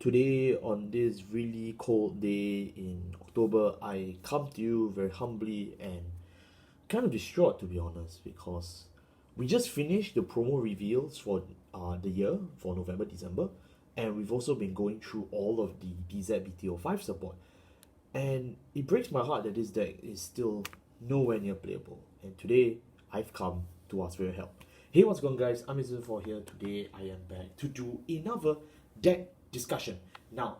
Today, on this really cold day in October, I come to you very humbly and kind of distraught, to be honest, because we just finished the promo reveals for the year for November, December, and we've also been going through all of the DZBTO5 support. And it breaks my heart that this deck is still nowhere near playable. And today, I've come to ask for your help. Hey, what's going on, guys? I'm Mr. here. Today, I am back to do another deck discussion. Now,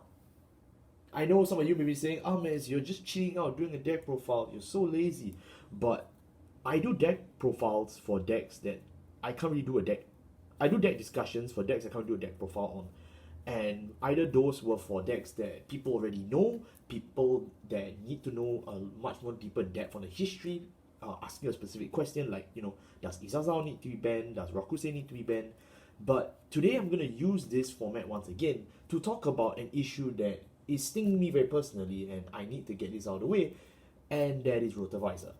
I know some of you may be saying, oh man, you're just chilling out doing a deck profile. You're so lazy. But I do deck profiles for decks that I can't really do a deck. I do deck discussions for decks I can't do a deck profile on. And either those were for decks that people already know, people that need to know a much more deeper depth on the history, asking a specific question like, does Izazao need to be banned? Does Rakusei need to be banned? But today I'm going to use this format once again to talk about an issue that is stinging me very personally, and I need to get this out of the way, and that is Rotovisor.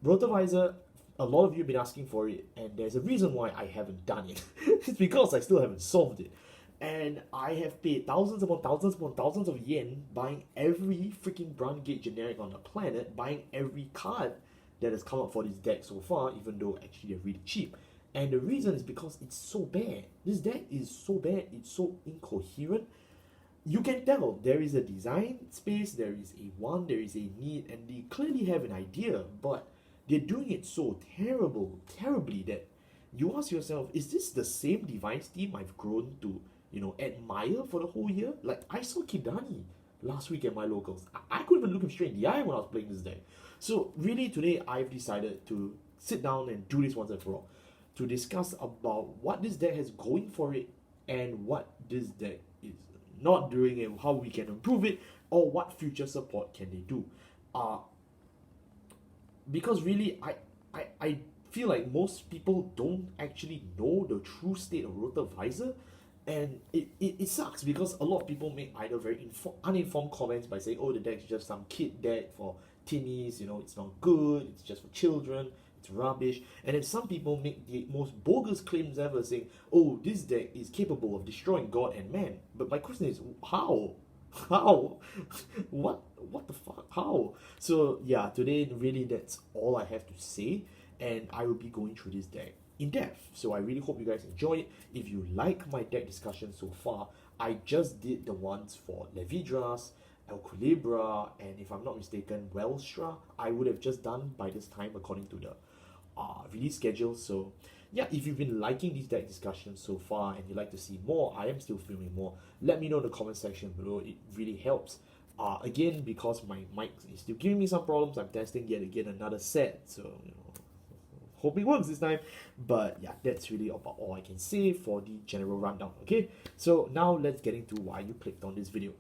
Rotovisor, a lot of you have been asking for it, and there's a reason why I haven't done it. It's because I still haven't solved it. And I have paid thousands upon thousands of yen buying every freaking Brandt Gate generic on the planet, buying every card that has come up for this deck so far, even though actually they're really cheap. And the reason is because it's so bad. This deck is so bad, it's so incoherent. You can tell there is a design space, there is a want, there is a need, and they clearly have an idea, but they're doing it so terribly that you ask yourself, is this the same device team I've grown to admire for the whole year? Like, I saw Kidani last week at my locals. I couldn't even look him straight in the eye when I was playing this deck. So really today I've decided to sit down and do this once and for all, to discuss about what this deck has going for it and what this deck is not doing and how we can improve it, or what future support can they do. Because really I feel like most people don't actually know the true state of Rotovisor. And it sucks because a lot of people make either very uninformed comments by saying, oh, the deck's just some kid deck for tinnies, it's not good, it's just for children, it's rubbish. And then some people make the most bogus claims ever, saying, oh, this deck is capable of destroying God and man. But my question is, how? How? What the fuck? How? So yeah, today really that's all I have to say, and I will be going through this deck in depth. So I really hope you guys enjoy it. If you like my deck discussion so far, I just did the ones for Levidras, El Culebra, and if I'm not mistaken, Welstra. I would have just done by this time according to the release schedule. So yeah, if you've been liking these deck discussions so far and you'd like to see more, I am still filming more. Let me know in the comment section below. It really helps. Again, because my mic is still giving me some problems, I'm testing yet again another set. So hope it works this time. But yeah, that's really about all I can say for the general rundown. Okay, so now let's get into why you clicked on this video.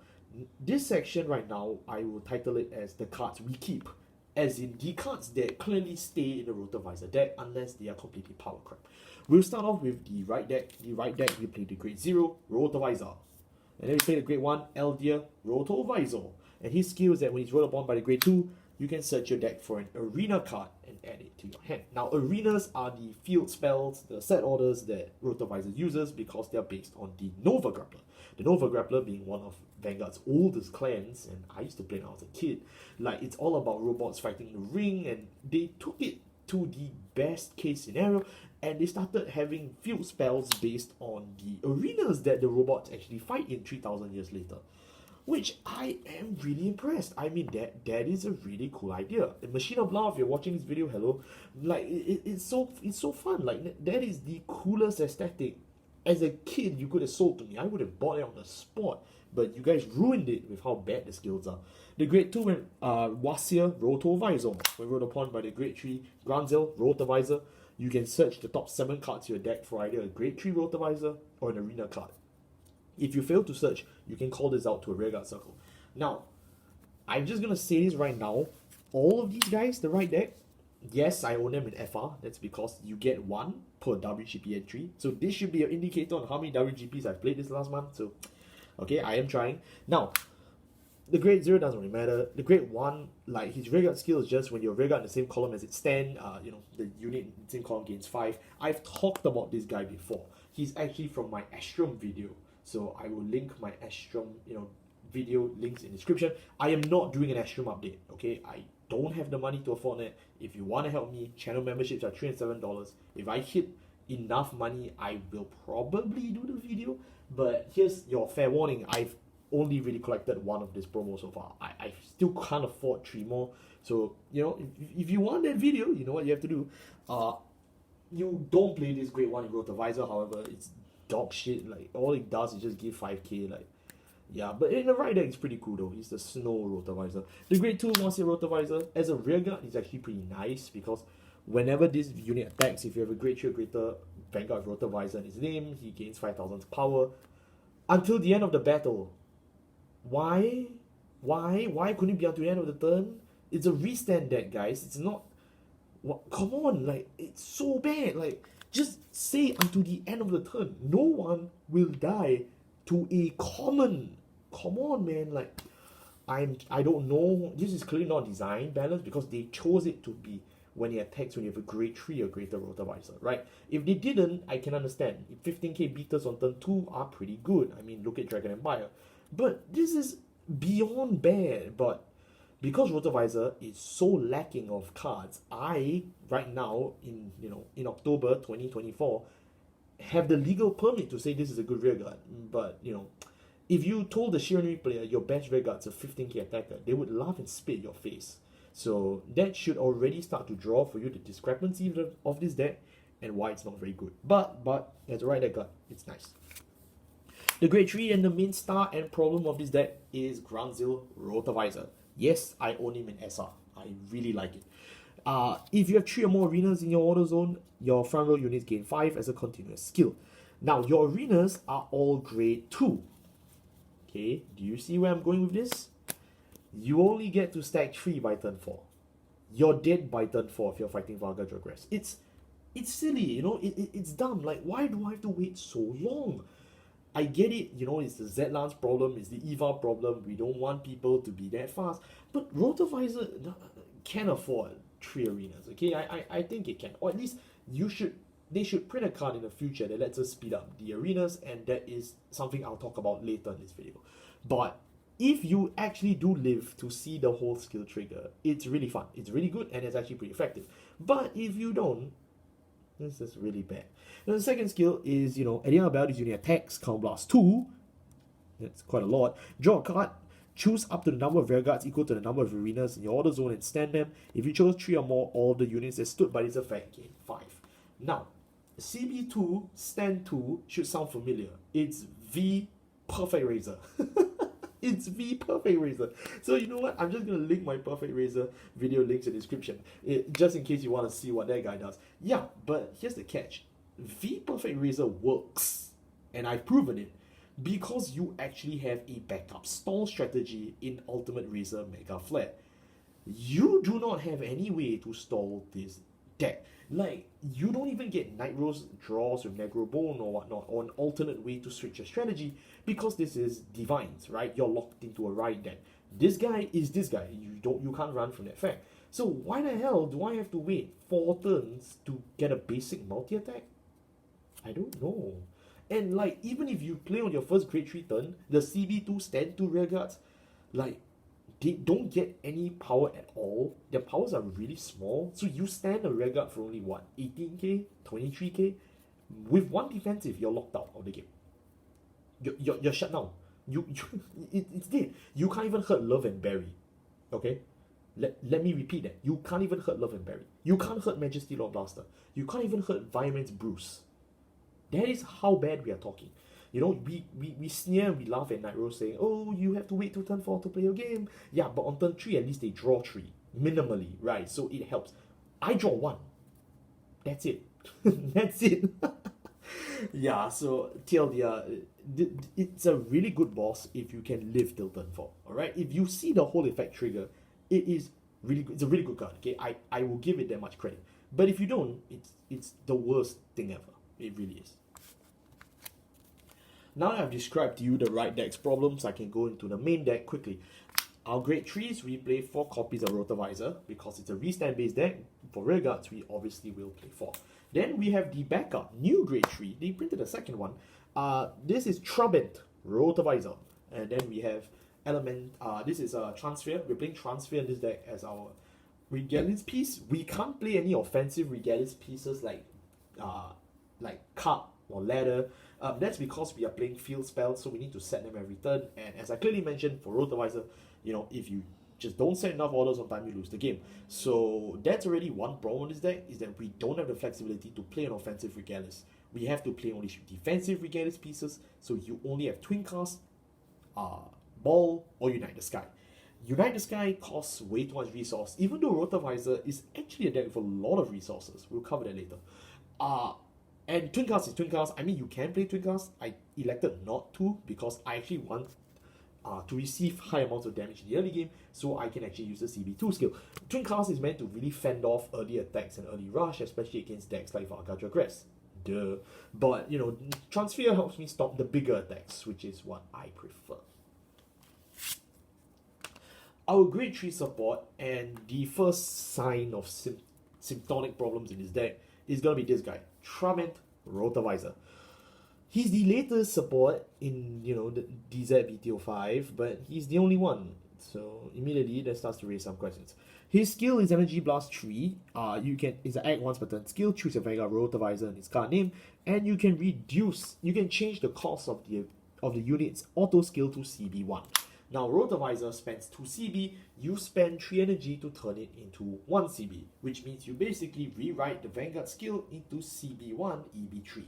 This section right now, I will title it as the cards we keep, as in the cards that clearly stay in the Rotovisor deck unless they are completely power crap. We'll start off with the right deck. The right deck, we play the Grade 0, Rotovisor. And then we play the Grade 1, Eldia, Rotovisor. And his skill is that when he's rolled upon by the Grade 2, you can search your deck for an arena card and add it to your hand. Now, arenas are the field spells, the set orders that Rotovisor uses because they're based on the Nova Grappler. The Nova Grappler being one of Vanguard's oldest clans, and I used to play when I was a kid. Like, it's all about robots fighting the ring, and they took it to the best case scenario, and they started having field spells based on the arenas that the robots actually fight in 3,000 years later. Which I am really impressed. I mean, that is a really cool idea. And Machine of Blah, if you're watching this video, hello. Like, it's so fun. Like, that is the coolest aesthetic. As a kid, you could have sold to me. I would have bought it on the spot. But you guys ruined it with how bad the skills are. The Grade 2 when Wasir, Rotovisor. When rolled upon by the Grade 3, Granzel, Rotovisor. You can search the top 7 cards in your deck for either a Grade 3 Rotovisor or an arena card. If you fail to search, you can call this out to a rearguard circle. Now, I'm just going to say this right now. All of these guys, the right deck, yes, I own them in FR. That's because you get 1 per WGP entry. So this should be an indicator on how many WGPs I've played this last month. So, okay, I am trying. Now, the Grade 0 doesn't really matter. The Grade 1, like, his rearguard skill is just when your rearguard in the same column as it stand, the unit in the same column gains 5. I've talked about this guy before. He's actually from my Astrum video. So I will link my Astrum, video links in the description. I am not doing an Astrum update, okay? I don't have the money to afford it. If you want to help me, channel memberships are $307. If I hit enough money, I will probably do the video. But here's your fair warning. I've only really collected one of this promo so far. I still can't afford 3 more. So, if you want that video, you know what you have to do. You don't play this grade 1 in Rotovisor, however, it's dog shit. Like, all it does is just give 5k, like, yeah, but in the right deck, it's pretty cool though. It's the Snow Rotovisor. The grade 2 Monster Rotovisor, as a rearguard, is actually pretty nice because whenever this unit attacks, if you have a grade 3 or greater Vanguard Rotovisor in his name, he gains 5,000 power until the end of the battle. Why? Why couldn't it be until the end of the turn? It's a restand deck, guys. It's not. What? Come on, like, it's so bad. Like, just say until the end of the turn. No one will die to a common. Come on, man. Like, I don't know. This is clearly not design balance because they chose it to be when he attacks when you have a grade 3 or greater Rotovisor, right? If they didn't, I can understand. 15k beaters on turn 2 are pretty good. I mean, look at Dragon Empire. But this is beyond bad. But because Rotovisor is so lacking of cards, I, right now, in October 2024, have the legal permit to say this is a good rearguard. But, if you told the Shiranui player your best rearguard's a 15k attacker, they would laugh and spit your face. So that should already start to draw for you the discrepancy of this deck and why it's not very good. But as a right deck guard, it's nice. The grade 3 and the main star and problem of this deck is Grunzil Rotovisor. Yes, I own him in SR. I really like it. If you have 3 or more arenas in your order zone, your front row units gain 5 as a continuous skill. Now, your arenas are all grade 2. Okay, do you see where I'm going with this? You only get to stack 3 by turn 4. You're dead by turn 4 if you're fighting Vanguard Regress. It's silly, it's dumb. Like, why do I have to wait so long? I get it, it's the Z-Lance problem, it's the EVA problem, we don't want people to be that fast. But Rotovisor can afford 3 arenas, okay? I think it can. Or at least they should print a card in the future that lets us speed up the arenas, and that is something I'll talk about later in this video. But if you actually do live to see the whole skill trigger, it's really fun. It's really good, and it's actually pretty effective. But if you don't, this is really bad. Now, the second skill is, at the end of battle, this unit attacks, Count Blast 2. That's quite a lot. Draw a card. Choose up to the number of rearguards equal to the number of arenas in your order zone and stand them. If you chose 3 or more, all the units that stood by this effect gain 5. Now, CB2, stand 2 should sound familiar. It's V Perfect Razor. It's V Perfect Razor. So you know what? I'm just going to link my Perfect Razor video links in the description. Just in case you want to see what that guy does. Yeah, but here's the catch. V Perfect Razor works. And I've proven it. Because you actually have a backup stall strategy in Ultimate Razor Mega Flare. You do not have any way to stall this deck. Like, you don't even get Night Rose draws with Negro Bone or whatnot, or an alternate way to switch your strategy, because this is Divines, right? You're locked into a right deck. This guy is this guy. You can't run from that fact. So why the hell do I have to wait 4 turns to get a basic multi-attack? I don't know. And like, even if you play on your first grade 3 turn, the CB2 stand 2 rearguards, like, they don't get any power at all. Their powers are really small. So you stand a rearguard for only what? 18k? 23k? With 1 defensive, you're locked out of the game. You're shut down. It's dead. You can't even hurt Love and Barry. Okay? Let me repeat that. You can't even hurt Love and Barry. You can't hurt Majesty Lord Blaster. You can't even hurt Vireman's Bruce. That is how bad we are talking. We sneer and we laugh at Night Rose saying, oh, you have to wait till turn 4 to play your game. Yeah, but on turn 3, at least they draw 3. Minimally, right? So it helps. I draw 1. That's it. That's it. Yeah, so TLDR, it's a really good boss if you can live till turn 4. Alright? If you see the whole effect trigger, it is really good. It's a really good card. Okay, I will give it that much credit. But if you don't, it's the worst thing ever. It really is. Now that I've described to you the right deck's problems, I can go into the main deck quickly. Our grade 3s, we play 4 copies of Rotovisor because it's a restand based deck. For rearguards, we obviously will play 4. Then we have the backup, new grade 3. They printed a second one. This is Brandt Rotovisor, and then we have Element. This is a Transfer. We're playing Transfer in this deck as our Regalis piece. We can't play any offensive Regalis pieces like Cup or Ladder. That's because we are playing field spells, so we need to set them every turn. And as I clearly mentioned, for Rotovisor, if you just don't set enough orders on time, you lose the game. So that's already one problem with this deck, is that we don't have the flexibility to play an offensive Regalis. We have to play only defensive Regalis pieces, so you only have Twin Cast, Ball, or Unite the Sky. Unite the Sky costs way too much resource, even though Rotovisor is actually a deck with a lot of resources. We'll cover that later. And Twin Cast is Twin Cast. I mean, you can play Twin Cast. I elected not to because I actually want to receive high amounts of damage in the early game, so I can actually use the CB2 skill. Twin Cast is meant to really fend off early attacks and early rush, especially against decks like Vanguard Regress. Duh. But, Transfer helps me stop the bigger attacks, which is what I prefer. Our grade 3 support and the first sign of symptomatic problems in this deck is going to be this guy, Brandt Rotovisor. He's the latest support in, the DZ-BTO5, but he's the only one. So immediately that starts to raise some questions. His skill is Energy Blast 3. It's an act once per turn skill. Choose your Vanguard Rotovisor and its card name, and you can change the cost of the unit's auto skill to CB1. Now Rotovisor spends 2 CB, you spend 3 energy to turn it into 1 CB, which means you basically rewrite the Vanguard skill into CB1 EB3.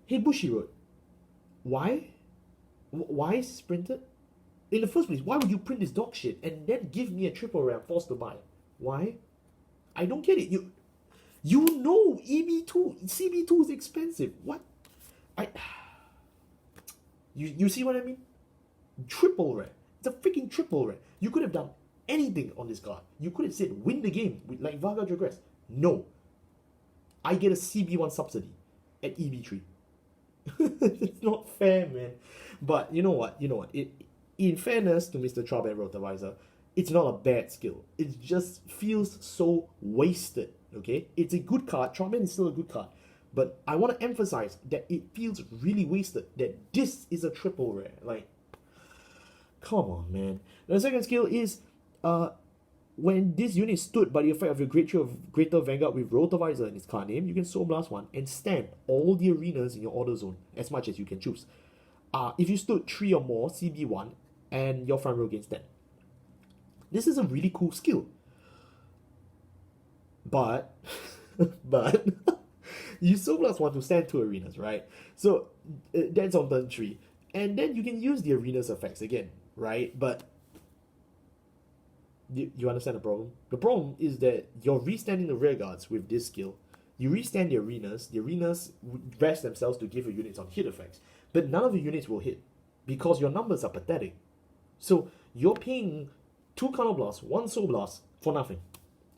Hey Bushiroad, why? Why is this printed? In the first place, why would you print this dog shit and then give me a triple rare I'm forced to buy? Why? I don't get it. You know EB2, CB2 is expensive. What? You see what I mean? Triple rare. It's a freaking triple rare. You could have done anything on this card. You could have said win the game with like Vanguard Regress. No. I get a CB1 subsidy at EB3. It's not fair, man. But you know what? In fairness to Mr. Brandt Rotovisor, it's not a bad skill. It just feels so wasted. Okay? It's a good card. Brandt is still a good card. But I want to emphasize that it feels really wasted. That this is a triple rare. Like, come on, man. The second skill is when this unit stood by the effect of your Greater Vanguard with Rotovisor in its card name, you can Soul Blast 1 and stand all the arenas in your order zone as much as you can choose. If you stood 3 or more, CB1, and your front row gains 10. This is a really cool skill. But you Soul Blast 1 to stand 2 arenas, right? So that's on turn 3. And then you can use the arenas effects again, right? But you understand the problem? The problem is that you're restanding the rear guards with this skill. You restand the arenas rest themselves to give your units on hit effects. But none of the units will hit because your numbers are pathetic. So you're paying 2 counter blasts, 1 soul blast for nothing.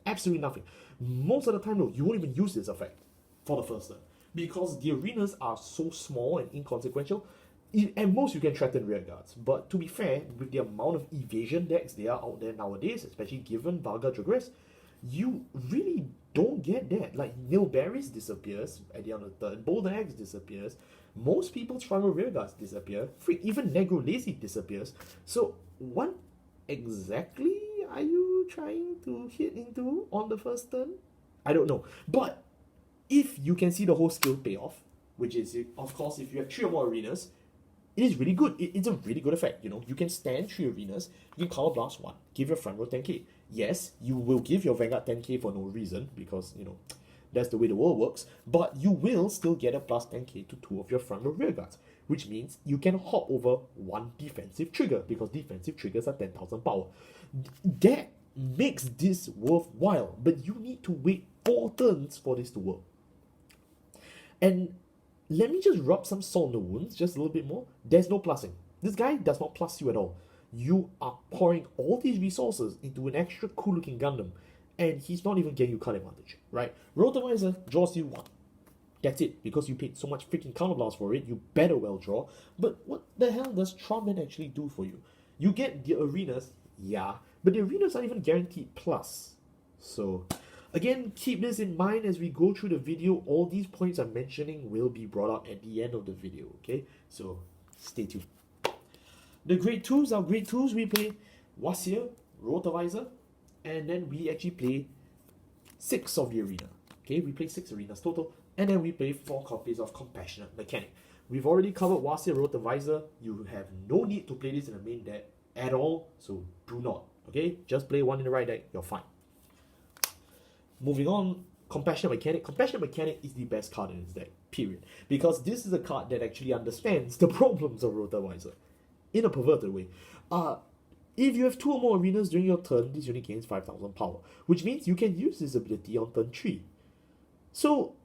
Absolutely nothing. Most of the time though, you won't even use this effect for the first turn because the arenas are so small and inconsequential. At most you can threaten rear guards, but to be fair, with the amount of evasion decks there are out there nowadays, especially given Vanguard Regress, you really don't get that. Like Nilberries disappears at the end of the turn, Boulder Axe disappears, most people's front row rear guards disappear, even Negro Lazy disappears. So what exactly are you trying to hit into on the first turn? I don't know. But if you can see the whole skill payoff, which is, of course, if you have 3 or more arenas, it is really good. It's a really good effect. You can stand 3 arenas, you can counter blast 1, give your front row 10k. Yes, you will give your Vanguard 10k for no reason because, that's the way the world works, but you will still get a plus 10k to 2 of your front row rear guards, which means you can hop over 1 defensive trigger because defensive triggers are 10,000 power. That makes this worthwhile, but you need to wait 4 turns for this to work. And let me just rub some salt in the wounds, just a little bit more. There's no plussing. This guy does not plus you at all. You are pouring all these resources into an extra cool looking Gundam, and he's not even getting you card advantage, right? Rotovisor draws you 1. That's it, because you paid so much freaking counterblast for it, you better well draw. But what the hell does Brandt actually do for you? You get the arenas, yeah, but the arenas aren't even guaranteed plus. So, Again, keep this in mind as we go through the video. All these points I'm mentioning will be brought up at the end of the video, okay? So, stay tuned. The grade 2s, our grade 2s, we play Wasir, Rotovisor, and then we actually play 6 of the arena. Okay, we play 6 arenas total, and then we play 4 copies of Compassionate Mechanic. We've already covered Wasir, Rotovisor. You have no need to play this in the main deck at all, so do not. Okay, just play one in the right deck, you're fine. Moving on, Compassionate Mechanic. Compassionate Mechanic is the best card in this deck, period. Because this is a card that actually understands the problems of Rotovisor in a perverted way. If you have 2 or more arenas during your turn, this unit gains 5,000 power, which means you can use this ability on turn 3. So,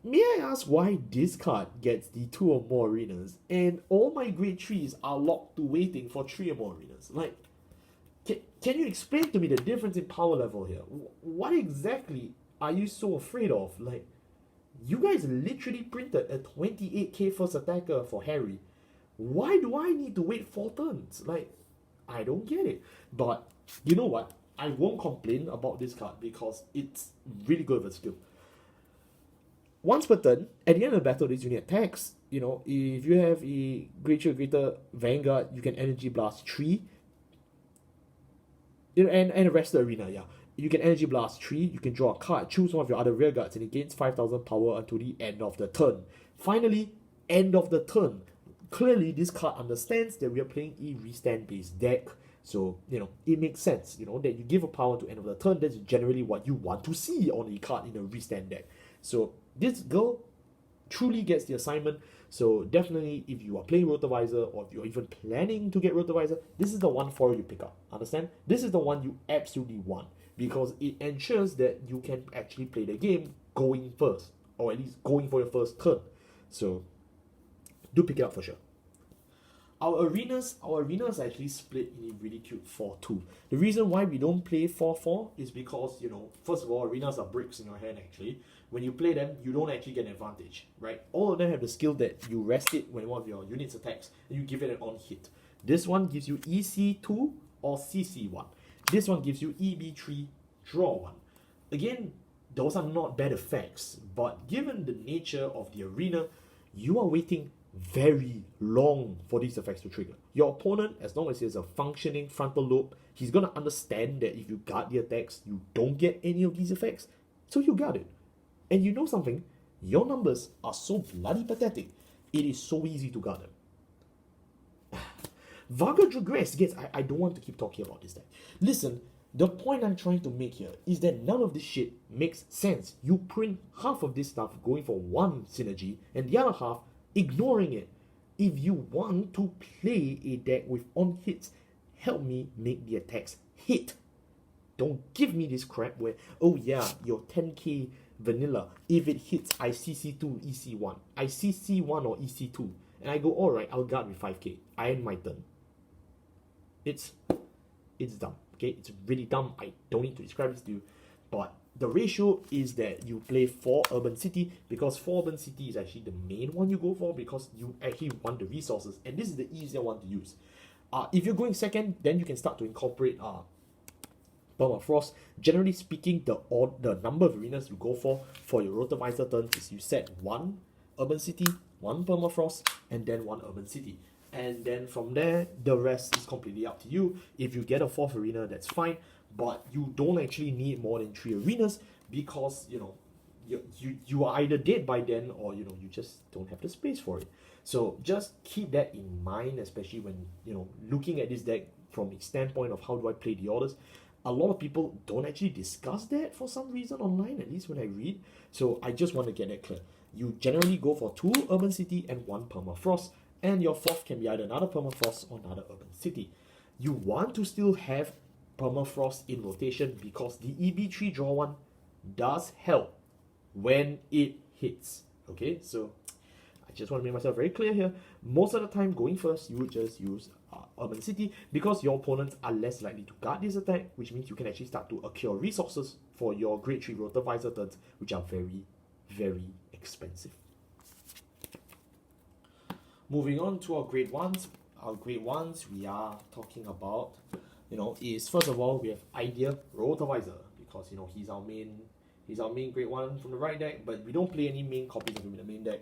may I ask why this card gets the 2 or more arenas and all my grade 3s are locked to waiting for 3 or more arenas? Like, can you explain to me the difference in power level here? What exactly are you so afraid of? Like, you guys literally printed a 28k first attacker for Harry. Why do I need to wait 4 turns? Like, I don't get it. But, you know what? I won't complain about this card because it's really good with skill. Once per turn, at the end of the battle, this unit attacks. You know, if you have a greater Vanguard, you can Energy Blast 3. You know, and the rest of the arena, yeah. You can Energy Blast 3, you can draw a card, choose one of your other rear guards, and it gains 5,000 power until the end of the turn. Finally, end of the turn. Clearly, this card understands that we are playing a restand-based deck. So, you know, it makes sense, you know, that you give a power to end of the turn. That's generally what you want to see on a card in a restand deck. So, this girl truly gets the assignment. So, definitely, if you are playing Rotovisor or if you're even planning to get Rotovisor, this is the one for you pick up. Understand? This is the one you absolutely want because it ensures that you can actually play the game going first, or at least going for your first turn. So, do pick it up for sure. Our arenas are actually split in a really cute 4-2. The reason why we don't play 4-4 is because, you know, first of all, arenas are bricks in your hand actually. When you play them, you don't actually get an advantage, right? All of them have the skill that you rest it when one of your units attacks and you give it an on hit. This one gives you EC2 or CC1. This one gives you EB3, draw 1. Again, those are not bad effects, but given the nature of the arena, you are waiting very long for these effects to trigger. Your opponent, as long as he has a functioning frontal lobe, he's going to understand that if you guard the attacks, you don't get any of these effects, so you guard it. And you know something? Your numbers are so bloody pathetic, it is so easy to guard them. Vanguard regress. Yes, I don't want to keep talking about this deck. Listen, the point I'm trying to make here is that none of this shit makes sense. You print half of this stuff going for one synergy and the other half ignoring it. If you want to play a deck with on hits, help me make the attacks hit. Don't give me this crap where, oh yeah, your 10k vanilla, if it hits, I CC2, EC1. I CC1 or EC2. And I go, alright, I'll guard with 5k. I end my turn. It's dumb, okay? It's really dumb. I don't need to describe this to you. But the ratio is that you play 4 Urban City because 4 Urban City is actually the main one you go for because you actually want the resources. And this is the easier one to use. If you're going second, then you can start to incorporate Permafrost. Generally speaking, the number of arenas you go for your Rotovisor turns is you set 1 Urban City, 1 Permafrost, and then 1 Urban City. And then from there, the rest is completely up to you. If you get a 4th arena, that's fine. But you don't actually need more than 3 arenas because, you know, you are either dead by then or, you know, you just don't have the space for it. So just keep that in mind, especially when, you know, looking at this deck from the standpoint of how do I play the orders. A lot of people don't actually discuss that for some reason online, at least when I read. So I just want to get that clear. You generally go for 2 Urban City and 1 Permafrost. And your 4th can be either another Permafrost or another Urban City. You want to still have Permafrost in rotation because the EB3 draw 1 does help when it hits. Okay, so I just want to make myself very clear here. Most of the time, going first, you would just use Urban City because your opponents are less likely to guard this attack, which means you can actually start to accrue resources for your Grade 3 Rotovisor turns, which are very, very expensive. Moving on to our grade 1s. Our grade 1s we are talking about, you know, is first of all we have Idea Rotovisor because you know he's our main grade 1 from the right deck, but we don't play any main copies of him in the main deck.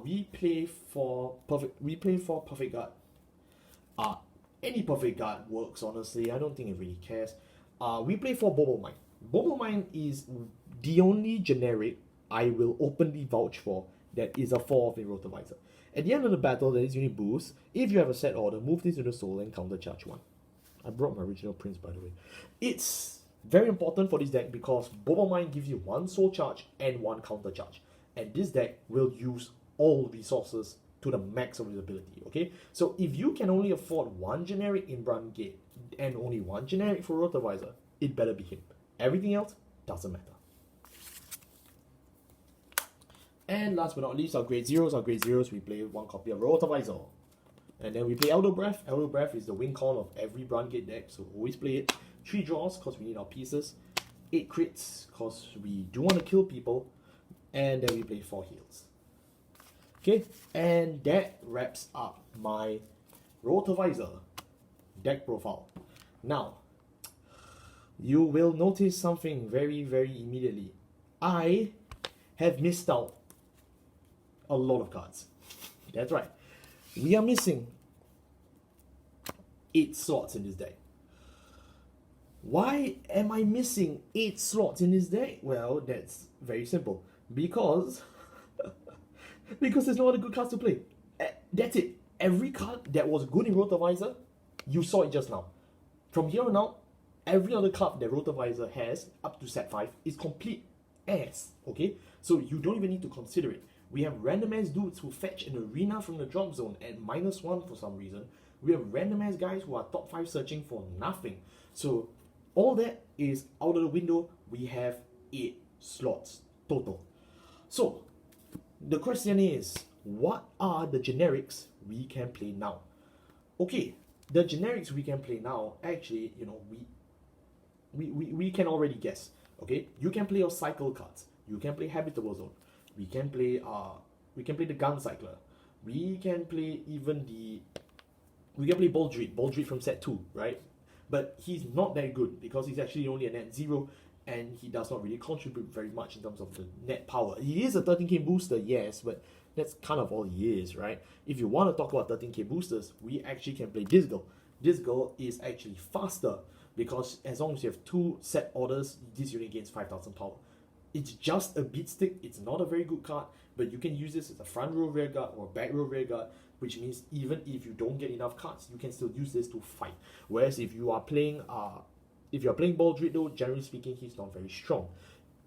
We play for perfect guard. Any perfect guard works, honestly. I don't think it really cares. We play for Bobble Mine. Bobble Mine is the only generic I will openly vouch for that is a 4 of a Rotovisor. At the end of the battle, there is unit boost. If you have a set order, move this into soul and counter charge 1. I brought my original prints, by the way. It's very important for this deck because Bobble Mine gives you 1 soul charge and 1 counter charge. And this deck will use all resources to the max of its ability, okay? So if you can only afford 1 generic in Brandt Gate and only 1 generic for Rotovisor, it better be him. Everything else doesn't matter. And last but not least, our grade zeros. Our grade zeros, we play 1 copy of Rotovisor. And then we play Elder Breath. Elder Breath is the win con of every Brandt Gate deck, so always play it. 3 draws, because we need our pieces. 8 crits, because we do want to kill people. And then we play 4 heals. Okay, and that wraps up my Rotovisor deck profile. Now, you will notice something very, very immediately. I have missed out a lot of cards. That's right. We are missing 8 slots in this deck. Why am I missing 8 slots in this deck? Well, that's very simple. Because there's no other good cards to play. That's it. Every card that was good in Rotovisor, you saw it just now. From here on out, every other card that Rotovisor has, up to set 5, is complete ass. Okay? So you don't even need to consider it. We have random ass dudes who fetch an arena from the drop zone at -1 for some reason. We have random ass guys who are top 5 searching for nothing. So all that is out of the window. We have 8 slots total. So the question is, what are the generics we can play now? Okay, the generics we can play now, actually, you know, we can already guess. Okay, you can play your cycle cards. You can play Habitable Zone. We can play the Gun Cycler. We can play Ball Druid from set 2, right? But he's not that good because he's actually only a net 0 and he does not really contribute very much in terms of the net power. He is a 13k booster, yes, but that's kind of all he is, right? If you want to talk about 13k boosters, we actually can play Disgal. Disgal is actually faster because as long as you have 2 set orders, this unit gains 5000 power. It's just a beat stick. It's not a very good card, but you can use this as a front row rear guard or back row rear guard, which means even if you don't get enough cards, you can still use this to fight. Whereas if you are playing Ball Druid, though, generally speaking, he's not very strong.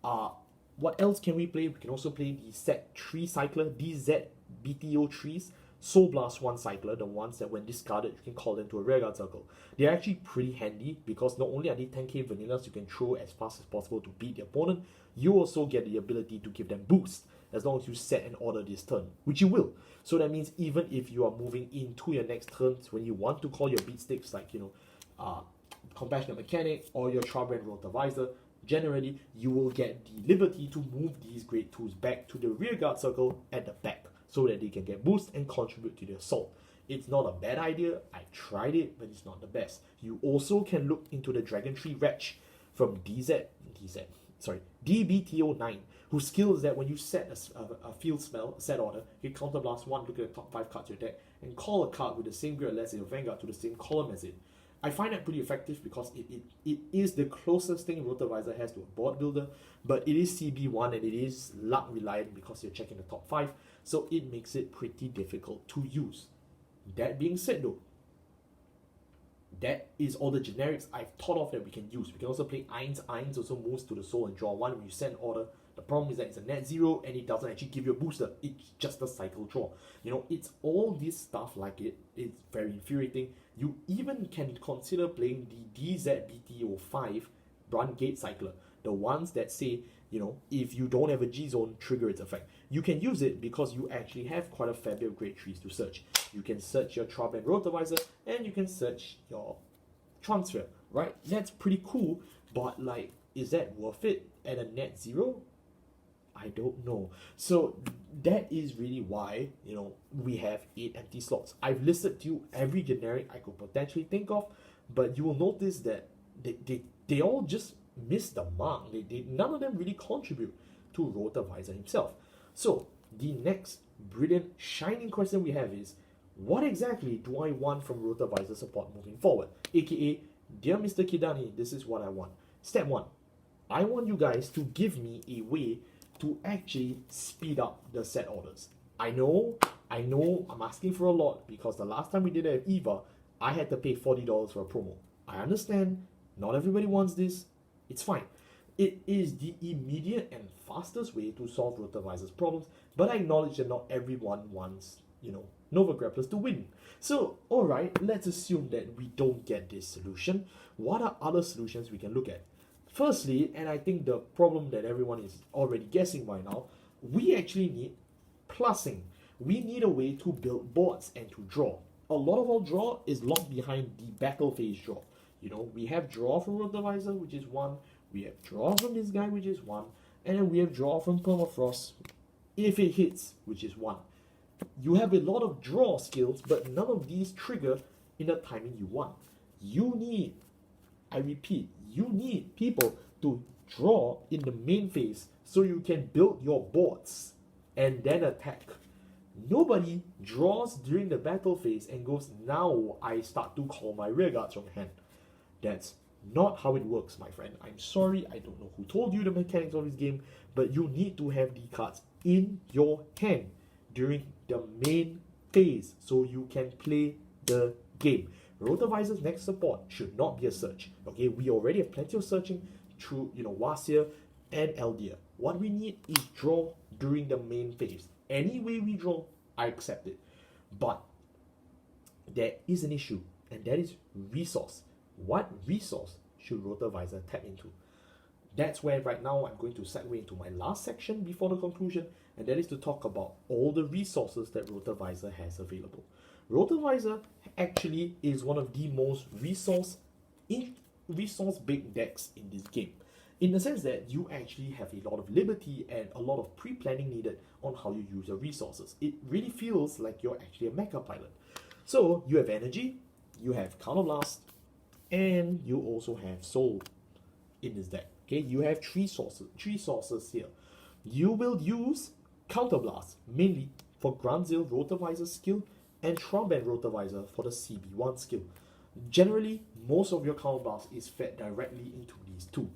What else can we play? We can also play the set 3 cycler, DZ BTO 3s, Soul Blast 1 cycler, the ones that when discarded, you can call them to a rearguard circle. They're actually pretty handy because not only are they 10k vanillas you can throw as fast as possible to beat the opponent, you also get the ability to give them boost as long as you set an order this turn, which you will. So that means even if you are moving into your next turns, when you want to call your beat sticks like, you know, Compassionate Mechanic or your Brandt Rotovisor, generally you will get the liberty to move these grade 2s back to the rearguard circle at the back so that they can get boost and contribute to the assault. It's not a bad idea. I tried it, but it's not the best. You also can look into the Dragon Tree Wretch from DBTO9, whose skill is that when you set a field spell, a set order, you counter blast 1, look at the top 5 cards of your deck, and call a card with the same grade as your Vanguard to the same column as it. I find that pretty effective because it is the closest thing Rotovisor has to a board builder, but it is CB1 and it is luck reliant because you're checking the top 5, so it makes it pretty difficult to use. That being said though, that is all the generics I've thought of that we can use. We can also play Ainz. Ainz also moves to the soul and draw 1 when you send order. The problem is that it's a net 0 and it doesn't actually give you a booster. It's just a cycle draw. You know, it's all this stuff like it. It's very infuriating. You even can consider playing the DZBTO5 Brandt Gate Cycler. The ones that say, you know, if you don't have a G-Zone, trigger its effect. You can use it because you actually have quite a fair bit of grade 3s to search. You can search your Brandt Rotovisor and you can search your Transfer, right? That's pretty cool, but like, is that worth it at a net 0? I don't know. So that is really why, you know, we have 8 empty slots. I've listed to you every generic I could potentially think of, but you will notice that they all just missed the mark. None of them really contribute to Rotovisor himself. So the next brilliant shining question we have is, what exactly do I want from Rotovisor support moving forward? AKA, dear Mr. Kidani, this is what I want. Step 1, I want you guys to give me a way to actually speed up the set orders. I know I'm asking for a lot, because the last time we did it at EVA, I had to pay $40 for a promo. I understand, not everybody wants this, it's fine. It is the immediate and fastest way to solve Rotovisor's problems, but I acknowledge that not everyone wants, Nova Grapplers to win. So, alright, let's assume that we don't get this solution. What are other solutions we can look at? Firstly, and I think the problem that everyone is already guessing by now, we actually need plussing. We need a way to build boards and to draw. A lot of our draw is locked behind the battle phase draw. We have draw from Rotovisor, which is 1. We have draw from this guy, which is 1. And then we have draw from Permafrost, if it hits, which is 1. You have a lot of draw skills, but none of these trigger in the timing you want. I repeat, you need people to draw in the main phase so you can build your boards and then attack. Nobody draws during the battle phase and goes, now I start to call my rearguards from hand. That's not how it works, my friend. I'm sorry, I don't know who told you the mechanics of this game, but you need to have the cards in your hand during the main phase so you can play the game. Rotovisor's next support should not be a search. Okay, we already have plenty of searching through, Wasir and Eldir. What we need is draw during the main phase. Any way we draw, I accept it. But there is an issue, and that is resource. What resource should Rotovisor tap into? That's where right now I'm going to segue into my last section before the conclusion, and that is to talk about all the resources that Rotovisor has available. Rotovisor actually is one of the most resource-big decks in this game, in the sense that you actually have a lot of liberty and a lot of pre-planning needed on how you use your resources. It really feels like you're actually a mecha pilot. So you have energy, you have counterblast, and you also have soul in this deck. Okay, you have three sources here. You will use counterblast mainly for Granzil Rotovisor skill and Trabant Rotovisor for the CB1 skill. Generally, most of your counterblast is fed directly into these two.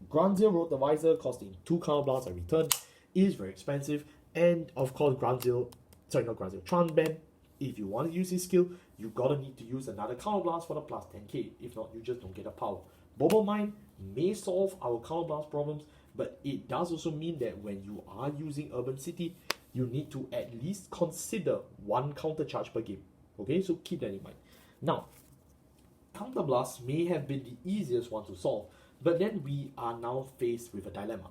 Granzil Rotovisor costing 2 counterblasts a return is very expensive, and of course Trabant, if you want to use his skill, you gotta need to use another counterblast for the plus 10k. If not, you just don't get the power. Bubble Mine may solve our counterblast problems, but it does also mean that when you are using Urban City, you need to at least consider 1 counter charge per game. Okay, so keep that in mind. Now, counterblast may have been the easiest one to solve, but then we are now faced with a dilemma.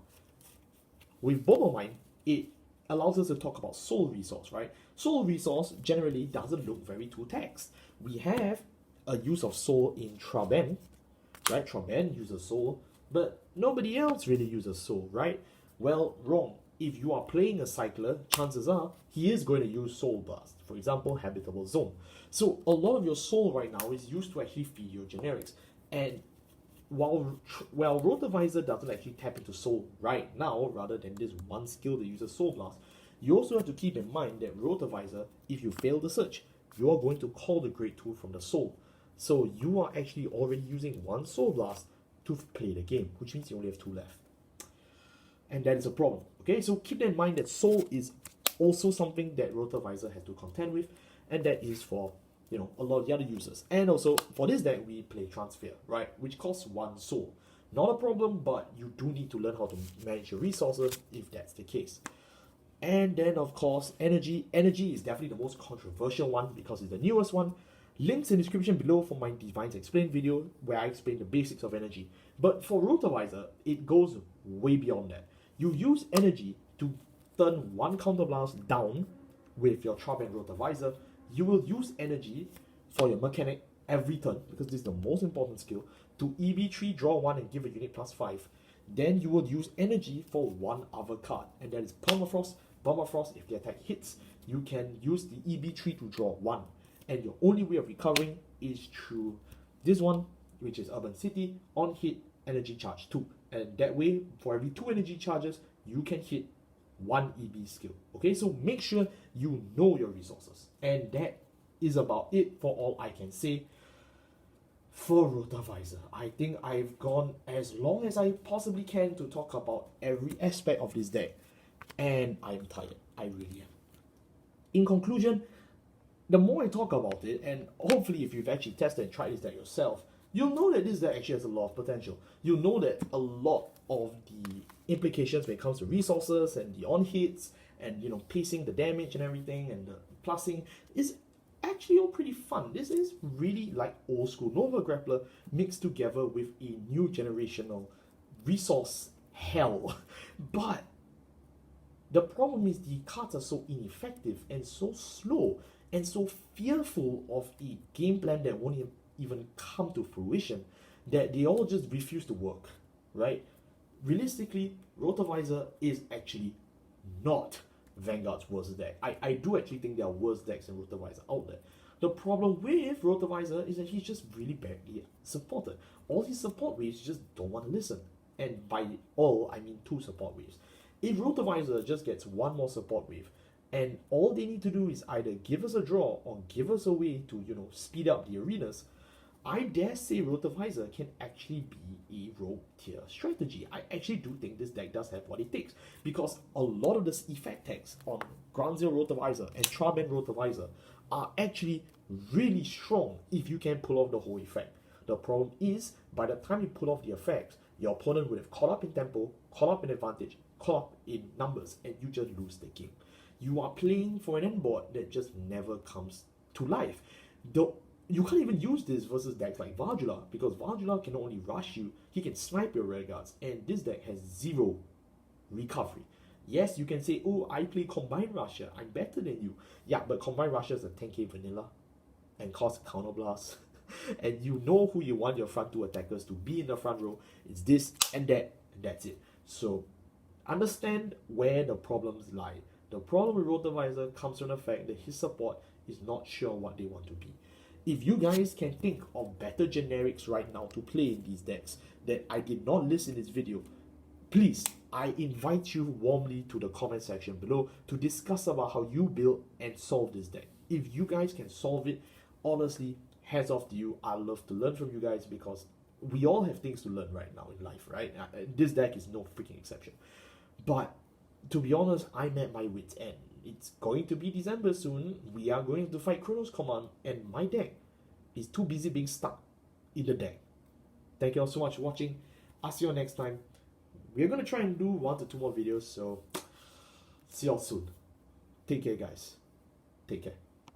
With Bubble Mine, it allows us to talk about soul resource, right? Soul resource generally doesn't look very too taxed. We have a use of soul in Trabant, right? Trabant uses soul, but nobody else really uses soul, right? Well, wrong. If you are playing a cycler, chances are he is going to use Soul Blast. For example, Habitable Zone. So a lot of your soul right now is used to actually feed your generics. And while Rotovisor doesn't actually tap into soul right now, rather than this one skill that uses Soul Blast, you also have to keep in mind that Rotovisor, if you fail the search, you are going to call the Great Tool from the soul. So you are actually already using 1 Soul Blast to play the game, which means you only have 2 left. And that is a problem. Okay, so keep in mind that soul is also something that Rotovisor has to contend with, and that is for a lot of the other users. And also for this deck we play Transfer, right, which costs 1 soul. Not a problem, but you do need to learn how to manage your resources if that's the case. And then of course energy. Energy is definitely the most controversial one because it's the newest one. Links in the description below for my Divines Explained video where I explain the basics of energy. But for Rotovisor, it goes way beyond that. You use energy to turn 1 counterblast down with your Trabant Rotovisor. You will use energy for your mechanic every turn, because this is the most important skill, to EB3 draw 1 and give a unit plus 5. Then you will use energy for 1 other card, and that is Permafrost. Permafrost, if the attack hits, you can use the EB3 to draw 1. And your only way of recovering is through this one, which is Urban City, on hit, energy charge 2. And that way, for every 2 energy charges, you can hit 1 EB skill. Okay, so make sure you know your resources. And that is about it for all I can say for Rotovisor. I think I've gone as long as I possibly can to talk about every aspect of this deck. And I'm tired. I really am. In conclusion, the more I talk about it, and hopefully if you've actually tested and tried this deck yourself, you'll know that this deck actually has a lot of potential. You'll know that a lot of the implications when it comes to resources and the on hits and, you know, pacing the damage and everything and the plussing is actually all pretty fun. This is really like old school Nova Grappler mixed together with a new generational resource hell. But the problem is the cards are so ineffective and so slow and so fearful of a game plan that won't even come to fruition that they all just refuse to work, right? Realistically, Rotovisor is actually not Vanguard's worst deck. I do actually think there are worse decks than Rotovisor out there. The problem with Rotovisor is that he's just really badly supported. All his support waves just don't want to listen. And by all, I mean 2 support waves. If Rotovisor just gets 1 more support wave, and all they need to do is either give us a draw or give us a way to, you know, speed up the arenas, I dare say Rotovisor can actually be a rogue tier strategy. I actually do think this deck does have what it takes, because a lot of the effect tags on Ground Zero Rotovisor and Charman Rotovisor are actually really strong if you can pull off the whole effect. The problem is, by the time you pull off the effects, your opponent would have caught up in tempo, caught up in advantage, caught up in numbers, and you just lose the game. You are playing for an end board that just never comes to life. Though you can't even use this versus decks like Vardula, because Vardula can only rush you, he can snipe your rear guards, and this deck has 0 recovery. Yes, you can say, oh, I play Combined Rusher, I'm better than you. Yeah, but Combined Rusher is a 10k vanilla and costs counterblast. And you know who you want your front 2 attackers to be in the front row. It's this and that, and that's it. So understand where the problems lie. The problem with Rotovisor comes from the fact that his support is not sure what they want to be. If you guys can think of better generics right now to play in these decks that I did not list in this video, please, I invite you warmly to the comment section below to discuss about how you build and solve this deck. If you guys can solve it, honestly, hats off to you. I love to learn from you guys, because we all have things to learn right now in life, right? This deck is no freaking exception. But to be honest, I'm at my wit's end. It's going to be December soon. We are going to fight Chronos Command, and my deck is too busy being stuck in the deck. Thank you all so much for watching. I'll see you all next time. We're going to try and do 1 to 2 more videos, so see you all soon. Take care, guys. Take care.